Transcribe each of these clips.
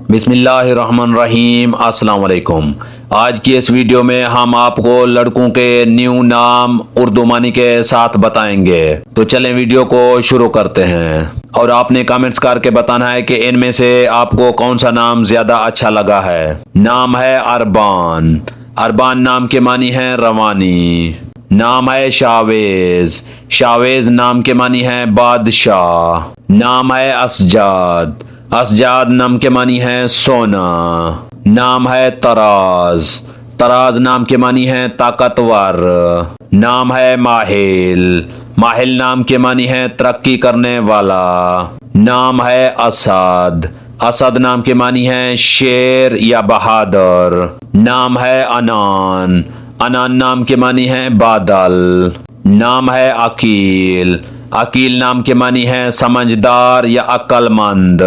بسم اللہ الرحمن الرحیم۔ السلام علیکم۔ آج کی اس ویڈیو میں ہم آپ کو لڑکوں کے نیو نام اردو معنی کے ساتھ بتائیں گے، تو چلیں ویڈیو کو شروع کرتے ہیں۔ اور آپ نے کامنٹس کر کے بتانا ہے کہ ان میں سے آپ کو کون سا نام زیادہ اچھا لگا ہے۔ نام ہے اربان۔ اربان نام کے معنی ہے روانی۔ نام ہے شاویز۔ شاویز نام کے معنی ہے بادشاہ۔ نام ہے اسجاد۔ اسجاد نام کے معنی ہے سونا۔ نام ہے تراز۔ تراز نام کے معنی ہے طاقتور۔ نام ہے ماہل۔ ماہل نام کے معنی ہے ترقی کرنے والا۔ نام ہے اسد۔ اسد نام کے معنی ہے شیر یا بہادر۔ نام ہے انان۔ انان نام کے معنی ہے بادل۔ نام ہے عقیل۔ عقیل نام کے معنی ہے سمجھدار یا عقل مند۔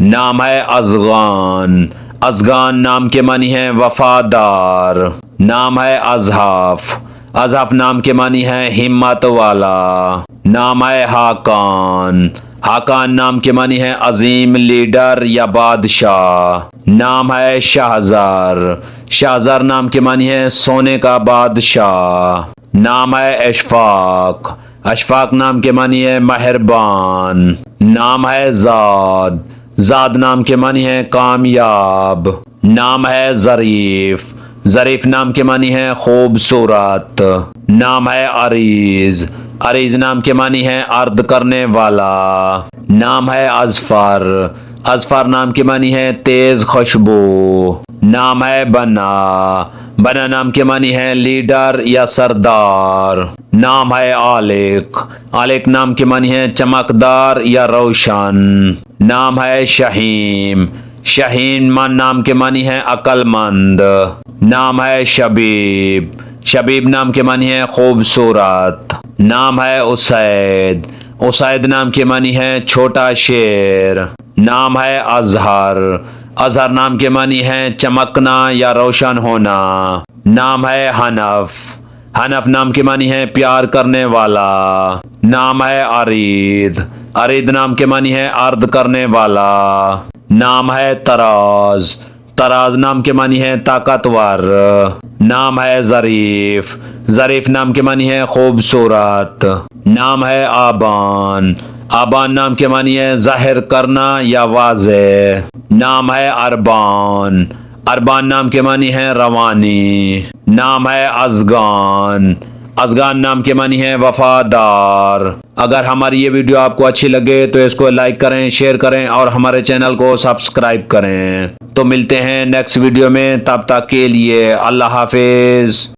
نام ہے ازغان۔ ازغان نام کے معنی ہے وفادار۔ نام ہے ازحف۔ ازحف نام کے معنی ہے ہمت والا۔ نام ہے حاکان۔ حاکان نام کے معنی ہے عظیم لیڈر یا بادشاہ۔ نام ہے شہزر۔ شہزر نام کے معنی ہے سونے کا بادشاہ۔ نام ہے اشفاق۔ اشفاق نام کے معنی ہے مہربان۔ نام ہے زاد۔ زاد نام کے معنی ہے کامیاب۔ نام ہے ظریف۔ ظریف نام کے معنی ہے خوبصورت۔ نام ہے عریض۔ عریض نام کے معنی ہے عرض کرنے والا۔ نام ہے اظفر۔ اظفر نام کے معنی ہے تیز خوشبو۔ نام ہے بنا۔ بنا نام کے معنی ہے لیڈر یا سردار۔ نام ہے عالق۔ عالق نام کے معنی ہے چمکدار یا روشن۔ نام ہے شہیم۔ شہین نام کے معنی ہے عقل مند۔ نام ہے شبیب۔ شبیب نام کے معنی ہے خوبصورت۔ نام ہے اسید۔ اسید نام کے معنی ہے چھوٹا شیر۔ نام ہے اظہر۔ اظہر نام کے معنی ہے چمکنا یا روشن ہونا۔ نام ہے حنف۔ حنف نام کے معنی ہے پیار کرنے والا۔ نام ہے عرید۔ عرید نام کے معنی ہے عرض کرنے والا۔ نام ہے تراز۔ تراز نام کے معنی ہے طاقتور۔ نام ہے ظریف۔ ظریف نام کے معنی ہے خوبصورت۔ نام ہے آبان۔ آبان نام کے معنی ہے ظاہر کرنا یا واضح۔ نام ہے اربان۔ اربان نام کے معنی ہے روانی۔ نام ہے ازغان۔ ازغان نام کے معنی ہے وفادار۔ اگر ہماری یہ ویڈیو آپ کو اچھی لگے تو اس کو لائک کریں، شیئر کریں اور ہمارے چینل کو سبسکرائب کریں۔ تو ملتے ہیں نیکسٹ ویڈیو میں، تب تک کے لیے اللہ حافظ۔